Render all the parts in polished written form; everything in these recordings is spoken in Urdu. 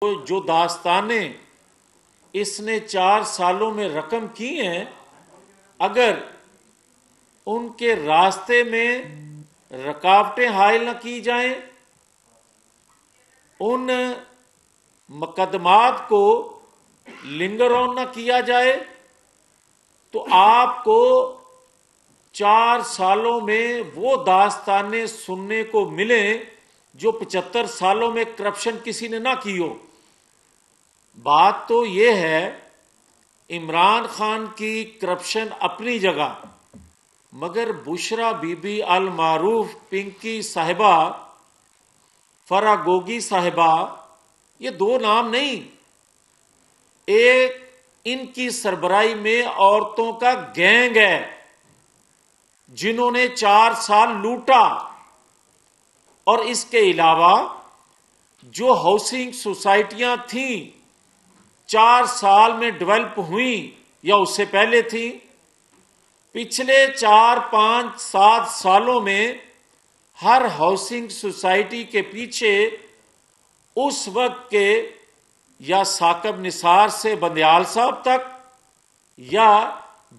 جو داستانیں اس نے 4 سالوں میں رقم کی ہیں، اگر ان کے راستے میں رکاوٹیں حائل نہ کی جائیں، ان مقدمات کو لنگر آن نہ کیا جائے، تو آپ کو 4 سالوں میں وہ داستانیں سننے کو ملیں جو 75 سالوں میں کرپشن کسی نے نہ کی ہو۔ بات تو یہ ہے، عمران خان کی کرپشن اپنی جگہ، مگر بشرا بی بی المعروف پنکی صاحبہ، فرا گوگی صاحبہ، یہ 2 نام نہیں، ایک ان کی سربراہی میں عورتوں کا گینگ ہے جنہوں نے 4 سال لوٹا، اور اس کے علاوہ جو ہاؤسنگ سوسائٹیاں تھیں 4 سال میں ڈیولپ ہوئیں یا اس سے پہلے تھیں، پچھلے 4 5 7 سالوں میں ہر ہاؤسنگ سوسائٹی کے پیچھے اس وقت کے یا ثاقب نثار سے بندیال صاحب تک، یا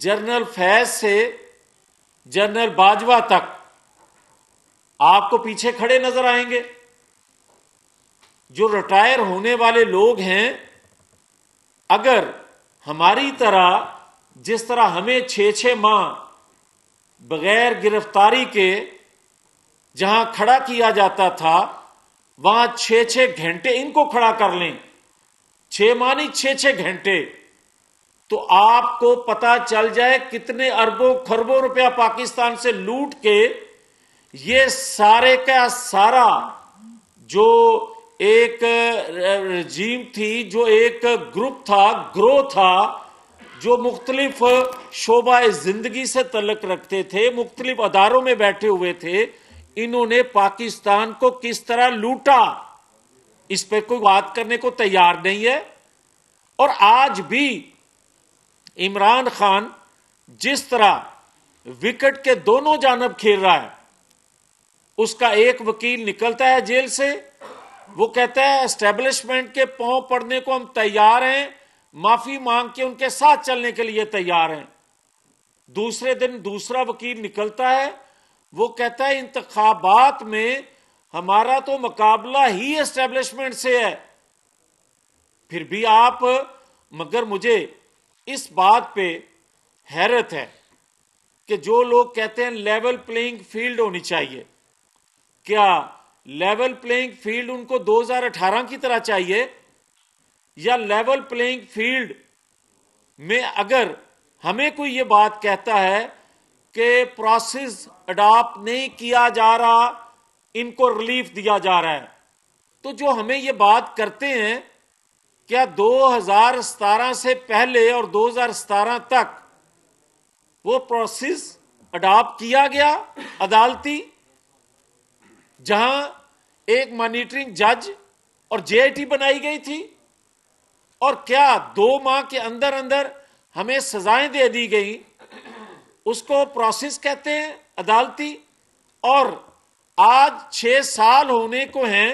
جنرل فیض سے جنرل باجوہ تک آپ کو پیچھے کھڑے نظر آئیں گے۔ جو ریٹائر ہونے والے لوگ ہیں، اگر ہماری طرح جس طرح ہمیں 6 ماہ بغیر گرفتاری کے جہاں کھڑا کیا جاتا تھا، وہاں 6 گھنٹے ان کو کھڑا کر لیں، 6 ماہ نہیں 6 گھنٹے، تو آپ کو پتا چل جائے کتنے اربوں خربوں روپیہ پاکستان سے لوٹ کے یہ سارے کا سارا جو ایک رجیم تھی، جو ایک گروپ تھا، گروہ تھا، جو مختلف شعبہ زندگی سے تعلق رکھتے تھے، مختلف اداروں میں بیٹھے ہوئے تھے، انہوں نے پاکستان کو کس طرح لوٹا، اس پہ کوئی بات کرنے کو تیار نہیں ہے۔ اور آج بھی عمران خان جس طرح وکٹ کے دونوں جانب کھیل رہا ہے، اس کا ایک وکیل نکلتا ہے جیل سے، وہ کہتا ہے اسٹیبلشمنٹ کے پاؤں پڑنے کو ہم تیار ہیں، معافی مانگ کے ان کے ساتھ چلنے کے لیے تیار ہیں۔ دوسرے دن دوسرا وکیل نکلتا ہے، وہ کہتا ہے انتخابات میں ہمارا تو مقابلہ ہی اسٹیبلشمنٹ سے ہے۔ پھر بھی آپ، مگر مجھے اس بات پہ حیرت ہے کہ جو لوگ کہتے ہیں لیول پلینگ فیلڈ ہونی چاہیے، کیا لیول پلینگ فیلڈ ان کو 2018 کی طرح چاہیے؟ یا لیول پلینگ فیلڈ میں اگر ہمیں کوئی یہ بات کہتا ہے کہ پروسیس اڈاپٹ نہیں کیا جا رہا، ان کو ریلیف دیا جا رہا ہے، تو جو ہمیں یہ بات کرتے ہیں، کیا 2017 سے پہلے اور 2017 تک وہ پروسیس اڈاپٹ کیا گیا عدالتی، جہاں ایک مانیٹرنگ جج اور جے آئی ٹی بنائی گئی تھی؟ اور کیا 2 ماہ کے اندر اندر ہمیں سزائیں دے دی گئی؟ اس کو پروسیس کہتے ہیں عدالتی۔ اور آج 6 سال ہونے کو ہیں،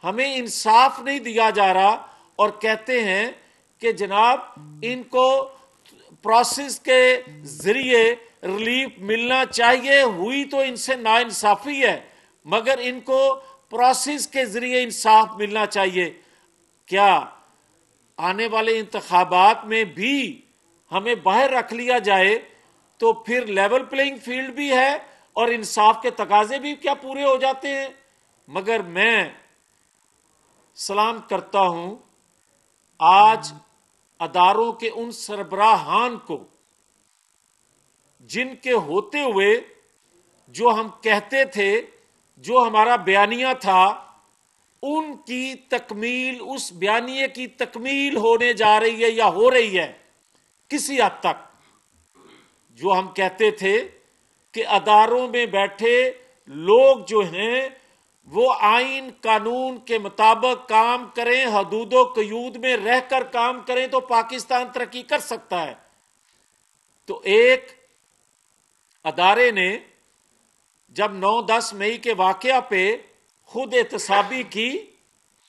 ہمیں انصاف نہیں دیا جا رہا، اور کہتے ہیں کہ جناب ان کو پروسیس کے ذریعے ریلیف ملنا چاہیے، ہوئی تو ان سے ناانصافی ہے، مگر ان کو پروسیس کے ذریعے انصاف ملنا چاہیے۔ کیا آنے والے انتخابات میں بھی ہمیں باہر رکھ لیا جائے تو پھر لیول پلینگ فیلڈ بھی ہے اور انصاف کے تقاضے بھی کیا پورے ہو جاتے ہیں؟ مگر میں سلام کرتا ہوں آج اداروں کے ان سربراہان کو جن کے ہوتے ہوئے جو ہم کہتے تھے، جو ہمارا بیانیہ تھا، ان کی تکمیل، اس بیانیے کی تکمیل ہونے جا رہی ہے یا ہو رہی ہے کسی حد تک۔ جو ہم کہتے تھے کہ اداروں میں بیٹھے لوگ جو ہیں وہ آئین قانون کے مطابق کام کریں، حدود و قیود میں رہ کر کام کریں تو پاکستان ترقی کر سکتا ہے۔ تو ایک ادارے نے جب 9-10 مئی کے واقعہ پہ خود احتسابی کی،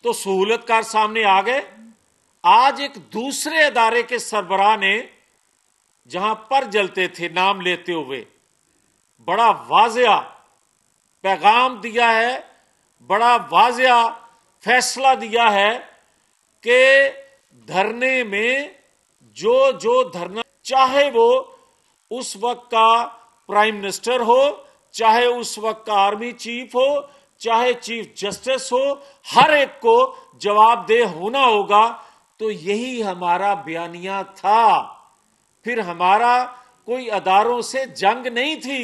تو سہولت کار سامنے آ گئے. آج ایک دوسرے ادارے کے سربراہ نے جہاں پر جلتے تھے نام لیتے ہوئے بڑا واضح پیغام دیا ہے, بڑا واضح فیصلہ دیا ہے کہ دھرنے میں جو دھرنا, چاہے وہ اس وقت کا پرائم منسٹر ہو, چاہے اس وقت کا آرمی چیف ہو, چاہے چیف جسٹس ہو, ہر ایک کو جواب دہ ہونا ہوگا. تو یہی ہمارا بیانیہ تھا. پھر ہمارا کوئی اداروں سے جنگ نہیں تھی,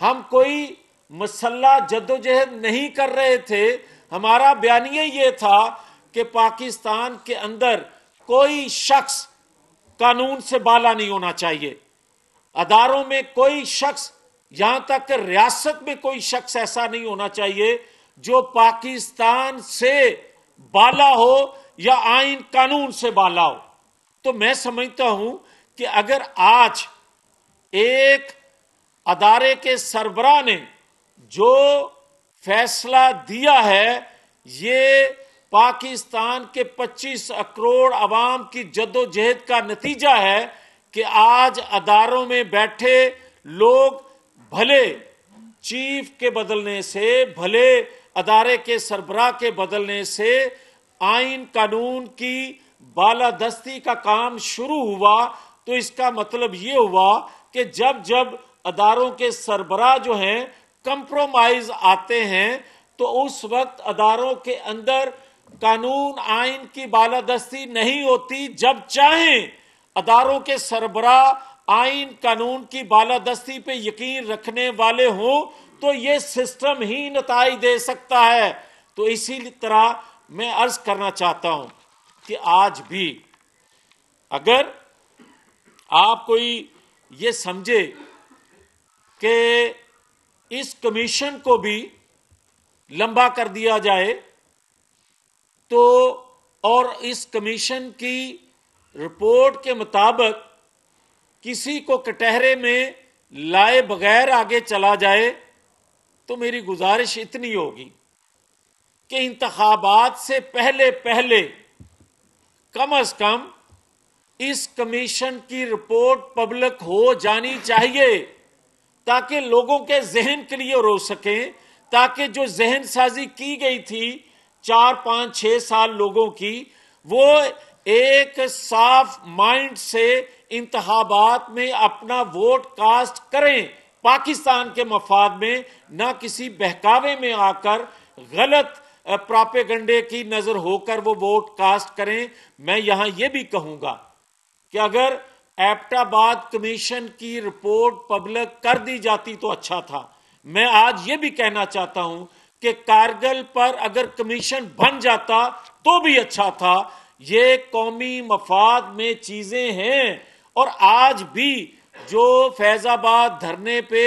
ہم کوئی مسلح جدوجہد نہیں کر رہے تھے. ہمارا بیانیہ یہ تھا کہ پاکستان کے اندر کوئی شخص قانون سے بالا نہیں ہونا چاہیے. اداروں میں کوئی شخص, یہاں تک کہ ریاست میں کوئی شخص ایسا نہیں ہونا چاہیے جو پاکستان سے بالا ہو یا آئین قانون سے بالا ہو. تو میں سمجھتا ہوں کہ اگر آج ایک ادارے کے سربراہ نے جو فیصلہ دیا ہے, یہ پاکستان کے 25 کروڑ عوام کی جدوجہد کا نتیجہ ہے کہ آج اداروں میں بیٹھے لوگ بھلے چیف کے بدلنے سے, بھلے ادارے کے سربراہ کے بدلنے سے آئین قانون کی بالادستی کا کام شروع ہوا, تو اس کا مطلب یہ ہوا کہ جب اداروں کے سربراہ جو ہیں کمپرومائز آتے ہیں تو اس وقت اداروں کے اندر قانون آئین کی بالادستی نہیں ہوتی. جب چاہیں اداروں کے سربراہ آئین قانون کی بالادستی پہ یقین رکھنے والے ہوں تو یہ سسٹم ہی نتائج دے سکتا ہے. تو اسی طرح میں عرض کرنا چاہتا ہوں کہ آج بھی اگر آپ کوئی یہ سمجھے کہ اس کمیشن کو بھی لمبا کر دیا جائے تو, اور اس کمیشن کی رپورٹ کے مطابق کسی کو کٹہرے میں لائے بغیر آگے چلا جائے, تو میری گزارش اتنی ہوگی کہ انتخابات سے پہلے کم از کم اس کمیشن کی رپورٹ پبلک ہو جانی چاہیے تاکہ لوگوں کے ذہن کلیئر ہو سکیں, تاکہ جو ذہن سازی کی گئی تھی 4 5 6 سال لوگوں کی, وہ ایک صاف مائنڈ سے انتخابات میں اپنا ووٹ کاسٹ کریں پاکستان کے مفاد میں, نہ کسی بہکاوے میں آ کر غلط پراپیگنڈے کی نظر ہو کر وہ ووٹ کاسٹ کریں. میں یہاں یہ بھی کہوں گا کہ اگر ایبٹ آباد کمیشن کی رپورٹ پبلک کر دی جاتی تو اچھا تھا. میں آج یہ بھی کہنا چاہتا ہوں کہ کارگل پر اگر کمیشن بن جاتا تو بھی اچھا تھا. یہ قومی مفاد میں چیزیں ہیں, اور آج بھی جو فیض آباد دھرنے پہ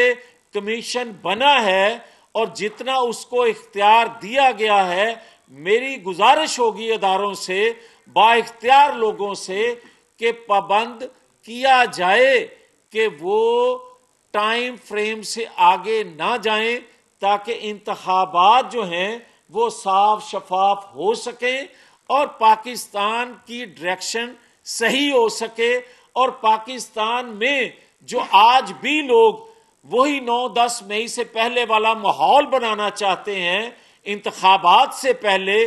کمیشن بنا ہے اور جتنا اس کو اختیار دیا گیا ہے, میری گزارش ہوگی اداروں سے, با اختیار لوگوں سے, کہ پابند کیا جائے کہ وہ ٹائم فریم سے آگے نہ جائیں تاکہ انتخابات جو ہیں وہ صاف شفاف ہو سکیں اور پاکستان کی ڈائریکشن صحیح ہو سکے. اور پاکستان میں جو آج بھی لوگ وہی 9-10 مئی سے پہلے والا ماحول بنانا چاہتے ہیں انتخابات سے پہلے,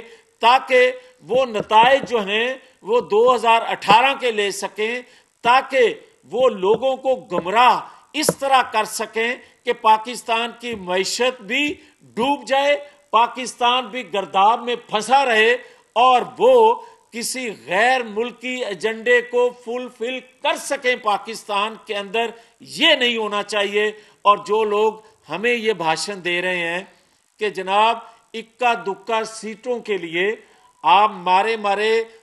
تاکہ وہ نتائج جو ہیں وہ 2018 کے لے سکیں, تاکہ وہ لوگوں کو گمراہ اس طرح کر سکیں کہ پاکستان کی معیشت بھی ڈوب جائے, پاکستان بھی گرداب میں پھنسا رہے, اور وہ کسی غیر ملکی ایجنڈے کو فلفل کر سکیں پاکستان کے اندر. یہ نہیں ہونا چاہیے. اور جو لوگ ہمیں یہ بھاشن دے رہے ہیں کہ جناب اکا دکا سیٹوں کے لیے آپ مارے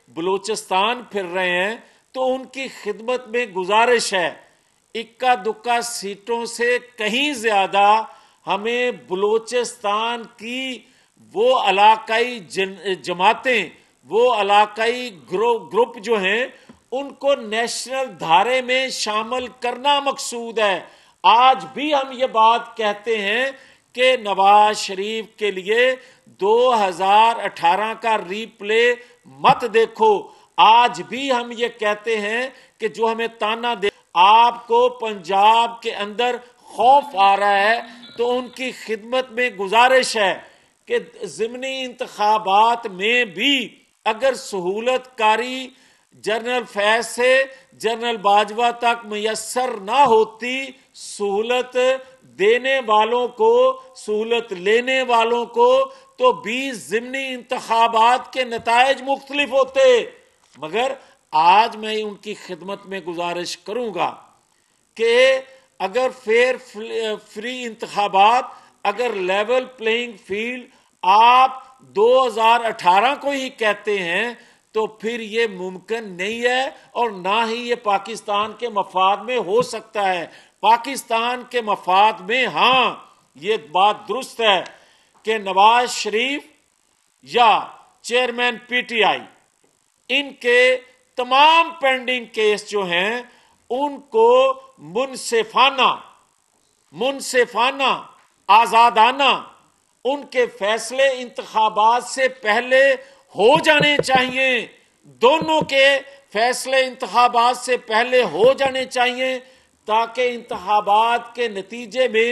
بلوچستان پھر رہے ہیں, تو ان کی خدمت میں گزارش ہے, اکا دکا سیٹوں سے کہیں زیادہ ہمیں بلوچستان کی وہ علاقائی جماعتیں, وہ علاقائی گروپ جو ہیں, ان کو نیشنل دھارے میں شامل کرنا مقصود ہے. آج بھی ہم یہ بات کہتے ہیں کہ نواز شریف کے لیے 2018 کا ری پلے مت دیکھو. آج بھی ہم یہ کہتے ہیں کہ جو ہمیں تانا دے آپ کو پنجاب کے اندر خوف آ رہا ہے تو ان کی خدمت میں گزارش ہے کہ ضمنی انتخابات میں بھی اگر سہولت کاری جنرل فیض سے جنرل باجوہ تک میسر نہ ہوتی، سہولت دینے والوں کو سہولت لینے والوں کو، تو 20 ضمنی انتخابات کے نتائج مختلف ہوتے. مگر آج میں ان کی خدمت میں گزارش کروں گا کہ اگر فری انتخابات، اگر لیول پلینگ فیلڈ آپ 2018 کو ہی کہتے ہیں تو پھر یہ ممکن نہیں ہے اور نہ ہی یہ پاکستان کے مفاد میں ہو سکتا ہے. پاکستان کے مفاد میں ہاں یہ بات درست ہے کہ نواز شریف یا چیئرمین پی ٹی آئی ان کے تمام پینڈنگ کیس جو ہیں ان کو منصفانہ آزادانہ ان کے فیصلے انتخابات سے پہلے ہو جانے چاہیے. دونوں کے فیصلے انتخابات سے پہلے ہو جانے چاہیے تاکہ انتخابات کے نتیجے میں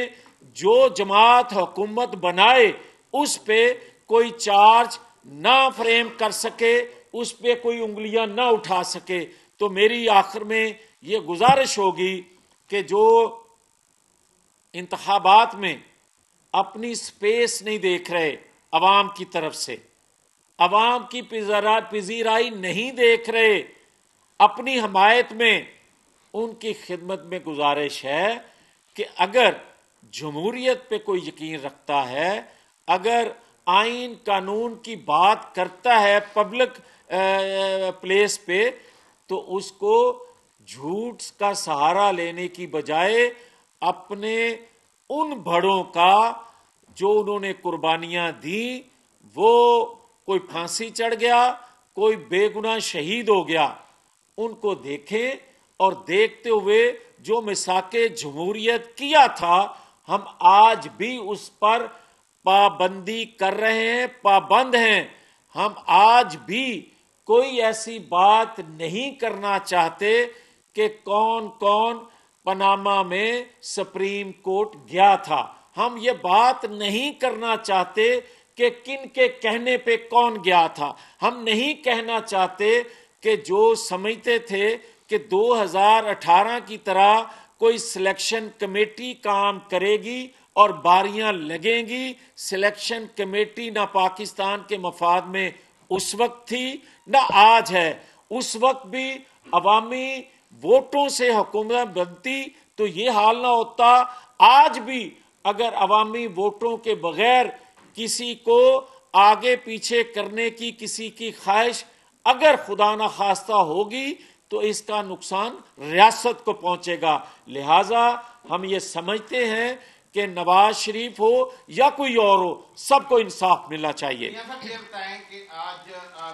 جو جماعت حکومت بنائے اس پہ کوئی چارج نہ فریم کر سکے، اس پہ کوئی انگلیاں نہ اٹھا سکے. تو میری آخر میں یہ گزارش ہوگی کہ جو انتخابات میں اپنی سپیس نہیں دیکھ رہے عوام کی طرف سے، عوام کی پذیرائی نہیں دیکھ رہے اپنی حمایت میں، ان کی خدمت میں گزارش ہے کہ اگر جمہوریت پہ کوئی یقین رکھتا ہے، اگر آئین قانون کی بات کرتا ہے پبلک پلیس پہ، تو اس کو جھوٹ کا سہارا لینے کی بجائے اپنے ان بڑوں کا جو انہوں نے قربانیاں دیں، وہ کوئی پھانسی چڑھ گیا، کوئی بے گناہ شہید ہو گیا، ان کو دیکھیں اور دیکھتے ہوئے جو مساق جمہوریت کیا تھا ہم آج بھی اس پر پابندی کر رہے ہیں، پابند ہیں. ہم آج بھی کوئی ایسی بات نہیں کرنا چاہتے کہ کون کون پاناما میں سپریم کورٹ گیا تھا. ہم یہ بات نہیں کرنا چاہتے کہ کن کے کہنے پہ کون گیا تھا. ہم نہیں کہنا چاہتے کہ جو سمجھتے تھے کہ 2018 کی طرح کوئی سلیکشن کمیٹی کام کرے گی اور باریاں لگیں گی. سلیکشن کمیٹی نہ پاکستان کے مفاد میں اس وقت تھی نہ آج ہے. اس وقت بھی عوامی ووٹوں سے حکومت بنتی تو یہ حال نہ ہوتا. آج بھی اگر عوامی ووٹوں کے بغیر کسی کو آگے پیچھے کرنے کی کسی کی خواہش اگر خدا نہ خواستہ ہوگی تو اس کا نقصان ریاست کو پہنچے گا. لہٰذا ہم یہ سمجھتے ہیں کہ نواز شریف ہو یا کوئی اور ہو، سب کو انصاف ملنا چاہیے. یہ بتائیں کہ آج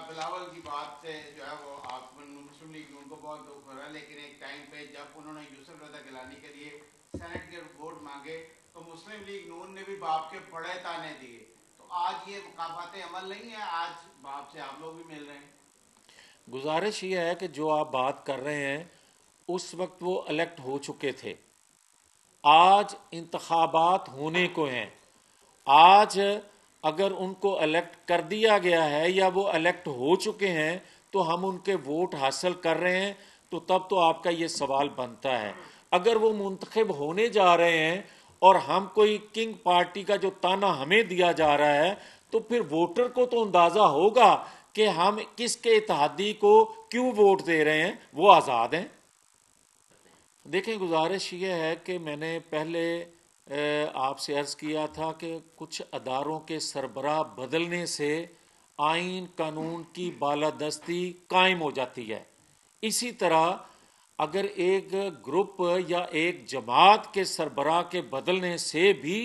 بلاول کی بات سے جو ہے وہ آپ مسلم لیگ نون کو بہت دکھ ہو رہا ہے، لیکن ایک ٹائم پہ جب انہوں نے یوسف رضا گیلانی کے لیے سینٹ کے ووٹ مانگے تو مسلم لیگ نون نے بھی باپ کے بڑے تانے دیے. تو آج یہ مقافات عمل نہیں ہے، آج باپ سے آپ لوگ بھی مل رہے ہیں. گزارش یہ ہے کہ جو آپ بات کر رہے ہیں اس وقت وہ الیکٹ ہو چکے تھے. آج انتخابات ہونے کو ہیں. آج اگر ان کو الیکٹ کر دیا گیا ہے یا وہ الیکٹ ہو چکے ہیں تو ہم ان کے ووٹ حاصل کر رہے ہیں، تو تب تو آپ کا یہ سوال بنتا ہے. اگر وہ منتخب ہونے جا رہے ہیں اور ہم کوئی کنگ پارٹی کا جو تانا ہمیں دیا جا رہا ہے تو پھر ووٹر کو تو اندازہ ہوگا کہ ہم کس کے اتحادی کو کیوں ووٹ دے رہے ہیں. وہ آزاد ہیں. دیکھیں گزارش یہ ہے کہ میں نے پہلے آپ سے عرض کیا تھا کہ کچھ اداروں کے سربراہ بدلنے سے آئین قانون کی بالادستی قائم ہو جاتی ہے. اسی طرح اگر ایک گروپ یا ایک جماعت کے سربراہ کے بدلنے سے بھی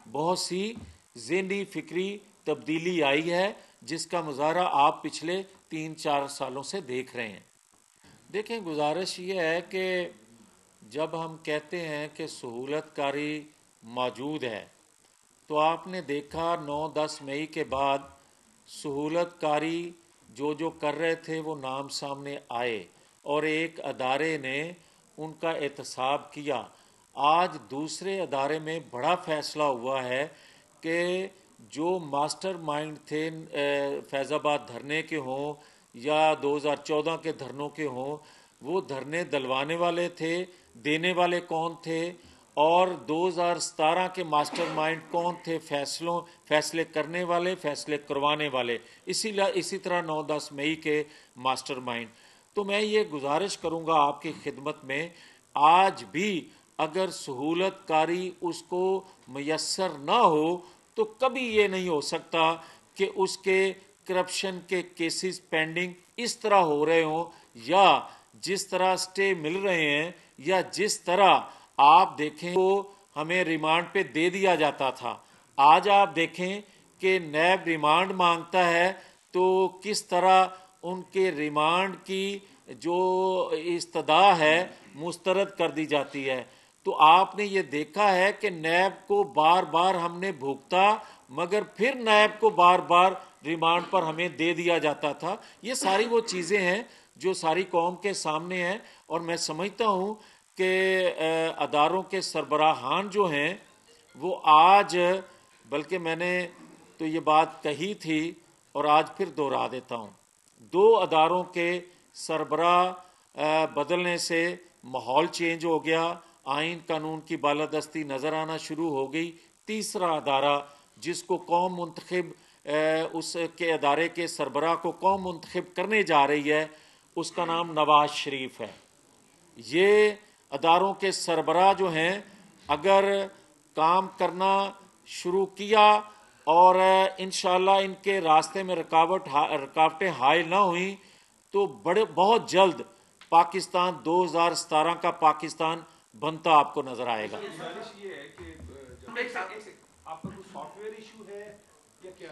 بہت سی ذہنی فکری تبدیلی آئی ہے جس کا مظاہرہ آپ پچھلے 3-4 سالوں سے دیکھ رہے ہیں. دیکھیں گزارش یہ ہے کہ جب ہم کہتے ہیں کہ سہولت کاری موجود ہے تو آپ نے دیکھا 9-10 مئی کے بعد سہولت کاری جو کر رہے تھے وہ نام سامنے آئے اور ایک ادارے نے ان کا احتساب کیا. آج دوسرے ادارے میں بڑا فیصلہ ہوا ہے کہ جو ماسٹر مائنڈ تھے فیض آباد دھرنے کے ہوں یا 2014 کے دھرنوں کے ہوں، وہ دھرنے دلوانے والے تھے، دینے والے کون تھے، اور 2017 کے ماسٹر مائنڈ کون تھے، فیصلے کرنے والے، فیصلے کروانے والے، اسی طرح 9-10 مئی کے ماسٹر مائنڈ. تو میں یہ گزارش کروں گا آپ کی خدمت میں، آج بھی اگر سہولت کاری اس کو میسر نہ ہو تو کبھی یہ نہیں ہو سکتا کہ اس کے کرپشن کے کیسز پینڈنگ اس طرح ہو رہے ہوں، یا جس طرح سٹے مل رہے ہیں، یا جس طرح آپ دیکھیں وہ ہمیں ریمانڈ پہ دے دیا جاتا تھا. آج آپ دیکھیں کہ نیب ریمانڈ مانگتا ہے تو کس طرح ان کے ریمانڈ کی جو استدعا ہے مسترد کر دی جاتی ہے. تو آپ نے یہ دیکھا ہے کہ نیب کو بار بار ہم نے بھگتا، مگر پھر نیب کو بار بار ریمانڈ پر ہمیں دے دیا جاتا تھا. یہ ساری وہ چیزیں ہیں جو ساری قوم کے سامنے ہیں، اور میں سمجھتا ہوں کہ اداروں کے سربراہان جو ہیں وہ آج، بلکہ میں نے تو یہ بات کہی تھی اور آج پھر دوہرا دیتا ہوں، 2 اداروں کے سربراہ بدلنے سے ماحول چینج ہو گیا، آئین قانون کی بالادستی نظر آنا شروع ہو گئی. تیسرا ادارہ جس کو قوم منتخب اس کے ادارے کے سربراہ کو قوم منتخب کرنے جا رہی ہے، اس کا نام نواز شریف ہے. یہ اداروں کے سربراہ جو ہیں اگر کام کرنا شروع کیا اور انشاءاللہ ان کے راستے میں رکاوٹیں حائل نہ ہوئیں تو بہت جلد پاکستان 2017 کا پاکستان بنتا آپ کو نظر آئے گا. گزارش یہ ہے کہ آپ کا کوئی سافٹ ویئر ایشو ہے یا کیا؟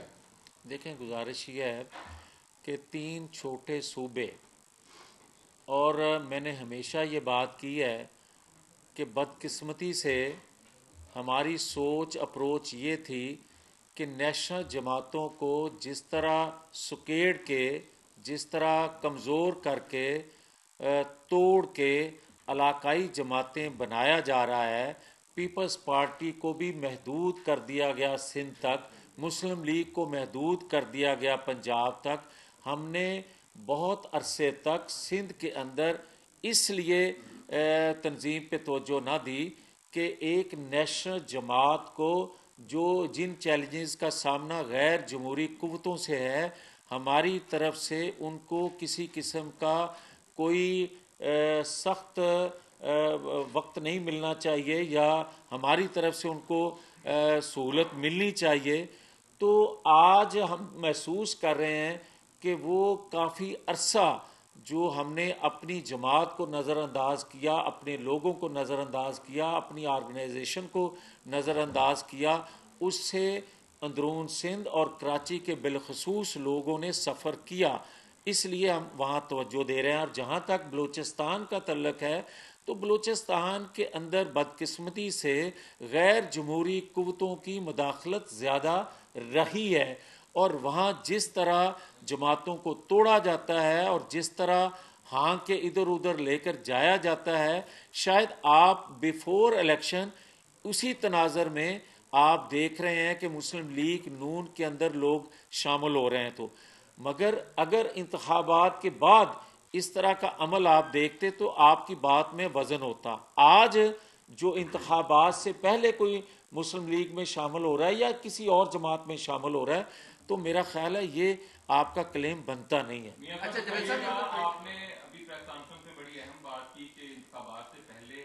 دیکھیں گزارش یہ ہے کہ 3 چھوٹے صوبے، اور میں نے ہمیشہ یہ بات کی ہے کہ بدقسمتی سے ہماری سوچ اپروچ یہ تھی کہ نیشنل جماعتوں کو جس طرح سکیڑ کے، جس طرح کمزور کر کے، توڑ کے علاقائی جماعتیں بنایا جا رہا ہے، پیپلز پارٹی کو بھی محدود کر دیا گیا سندھ تک، مسلم لیگ کو محدود کر دیا گیا پنجاب تک. ہم نے بہت عرصے تک سندھ کے اندر اس لیے تنظیم پہ توجہ نہ دی کہ ایک نیشنل جماعت کو جن چیلنجز کا سامنا غیر جمہوری قوتوں سے ہے، ہماری طرف سے ان کو کسی قسم کا کوئی سخت وقت نہیں ملنا چاہیے، یا ہماری طرف سے ان کو سہولت ملنی چاہیے. تو آج ہم محسوس کر رہے ہیں کہ وہ کافی عرصہ جو ہم نے اپنی جماعت کو نظر انداز کیا، اپنے لوگوں کو نظر انداز کیا، اپنی آرگنائزیشن کو نظر انداز کیا، اس سے اندرون سندھ اور کراچی کے بالخصوص لوگوں نے سفر کیا. اس لیے ہم وہاں توجہ دے رہے ہیں. اور جہاں تک بلوچستان کا تعلق ہے تو بلوچستان کے اندر بدقسمتی سے غیر جمہوری قوتوں کی مداخلت زیادہ رہی ہے، اور وہاں جس طرح جماعتوں کو توڑا جاتا ہے اور جس طرح ہاں کے ادھر ادھر لے کر جایا جاتا ہے، شاید آپ بیفور الیکشن اسی تناظر میں آپ دیکھ رہے ہیں کہ مسلم لیگ نون کے اندر لوگ شامل ہو رہے ہیں. تو مگر اگر انتخابات کے بعد اس طرح کا عمل آپ دیکھتے تو آپ کی بات میں وزن ہوتا. آج جو انتخابات سے پہلے کوئی مسلم لیگ میں شامل ہو رہا ہے یا کسی اور جماعت میں شامل ہو رہا ہے تو میرا خیال ہے یہ آپ کا کلیم بنتا نہیں ہے. اچھا جاوید صاحب، آپ نے ابھی پریس کانفرنس میں بڑی اہم بات کی کہ انتخابات سے پہلے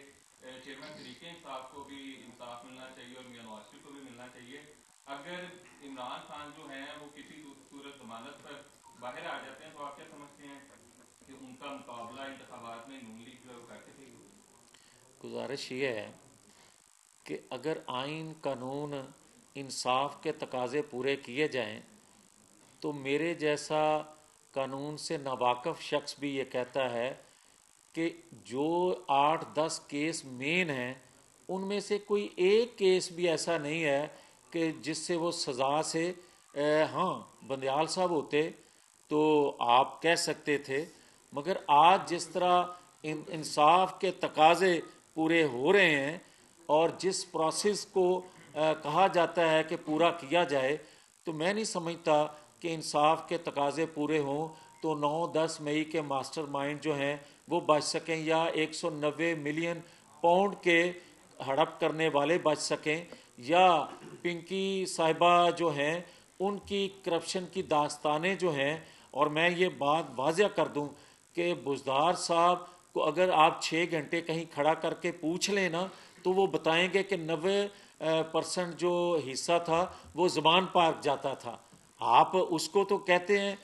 چیئرمین طریق انصاف کو بھی انصاف ملنا چاہیے اور میاں نواز شریف کو بھی ملنا چاہیے. اگر عمران خان جو ہیں وہ کسی صورت ضمانت پر باہر آ جاتے ہیں تو آپ کیا سمجھتے ہیں کہ ان کا مقابلہ انتخابات میں نون لیگ کر سکے گی؟ گزارش یہ ہے کہ اگر آئین قانون انصاف کے تقاضے پورے کیے جائیں تو میرے جیسا قانون سے ناواقف شخص بھی یہ کہتا ہے کہ جو 8-10 کیس مین ہیں ان میں سے کوئی ایک کیس بھی ایسا نہیں ہے کہ جس سے وہ سزا سے ہاں بندیال صاحب ہوتے تو آپ کہہ سکتے تھے، مگر آج جس طرح انصاف کے تقاضے پورے ہو رہے ہیں اور جس پروسیس کو کہا جاتا ہے کہ پورا کیا جائے، تو میں نہیں سمجھتا کہ انصاف کے تقاضے پورے ہوں تو 9-10 مئی کے ماسٹر مائنڈ جو ہیں وہ بچ سکیں، یا 190 ملین پاؤنڈ کے ہڑپ کرنے والے بچ سکیں، یا پنکی صاحبہ جو ہیں ان کی کرپشن کی داستانیں جو ہیں. اور میں یہ بات واضح کر دوں کہ بزدار صاحب کو اگر آپ 6 گھنٹے کہیں کھڑا کر کے پوچھ لیں نا تو وہ بتائیں گے کہ 90% جو حصہ تھا وہ زبان پارک جاتا تھا. آپ اس کو تو کہتے ہیں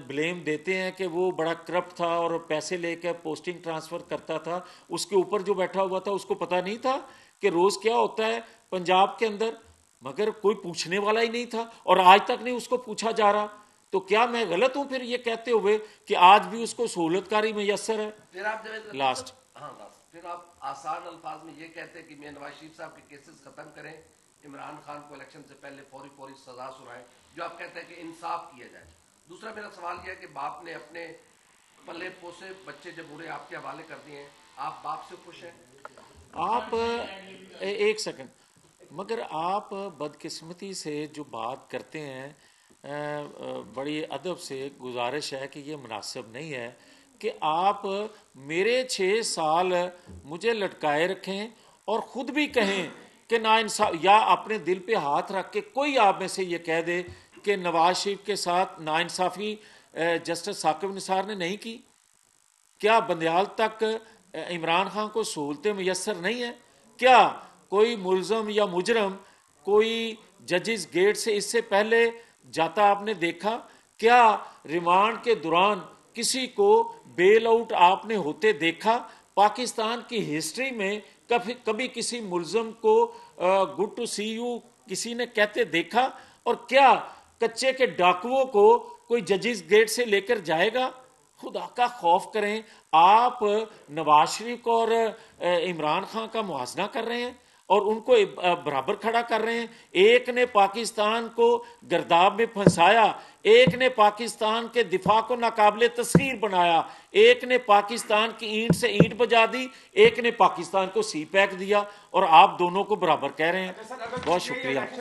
بلیم دیتے ہیں کہ وہ بڑا کرپٹ تھا اور پیسے لے کے پوسٹنگ ٹرانسفر کرتا تھا. اس کے اوپر جو بیٹھا ہوا تھا اس کو پتہ نہیں تھا کہ روز کیا ہوتا ہے پنجاب کے اندر، مگر کوئی پوچھنے والا ہی نہیں تھا اور آج تک نہیں اس کو پوچھا جا رہا. تو کیا میں غلط ہوں پھر یہ کہتے ہوئے کہ آج بھی اس کو سہولت کاری میسر ہے؟ پھر آپ لاسٹ پھر آپ آسان الفاظ میں یہ کہتے ہیں کہ میں نواز شریف صاحب کے کیسز ختم کریں، عمران خان کو الیکشن سے پہلے فوری سزا سنائیں، جو آپ کہتے ہیں کہ انصاف کیا جائے. دوسرا میرا سوال یہ ہے کہ باپ نے اپنے پلے پوسے بچے جب بوڑھے آپ کے حوالے کر دیے ہیں، آپ باپ سے خوش ہیں؟ آپ ایک سیکنڈ، مگر آپ بدقسمتی سے جو بات کرتے ہیں بڑی ادب سے گزارش ہے کہ یہ مناسب نہیں ہے کہ آپ میرے 6 سال مجھے لٹکائے رکھیں اور خود بھی کہیں کہ ناانصاف، یا اپنے دل پہ ہاتھ رکھ کے کوئی آپ میں سے یہ کہہ دے کہ نواز شریف کے ساتھ ناانصافی جسٹس ثاقب نثار نے نہیں کی. کیا بندیال تک عمران خان کو سہولتیں میسر نہیں ہیں؟ کیا کوئی ملزم یا مجرم کوئی ججز گیٹ سے اس سے پہلے جاتا آپ نے دیکھا؟ کیا ریمانڈ کے دوران کسی کو بیل آؤٹ آپ نے ہوتے دیکھا؟ پاکستان کی ہسٹری میں کبھی کسی ملزم کو گڈ ٹو سی یو کسی نے کہتے دیکھا؟ اور کیا کچے کے ڈاکوؤں کو کوئی ججز گیٹ سے لے کر جائے گا؟ خدا کا خوف کریں. آپ نواز شریف اور عمران خان کا موازنہ کر رہے ہیں اور ان کو برابر کھڑا کر رہے ہیں. ایک نے پاکستان کو گرداب میں پھنسایا، ایک نے پاکستان کے دفاع کو ناقابل تسخیر بنایا، ایک نے پاکستان کی اینٹ سے اینٹ بجا دی، ایک نے پاکستان کو سی پیک دیا، اور آپ دونوں کو برابر کہہ رہے ہیں. بہت شکریہ.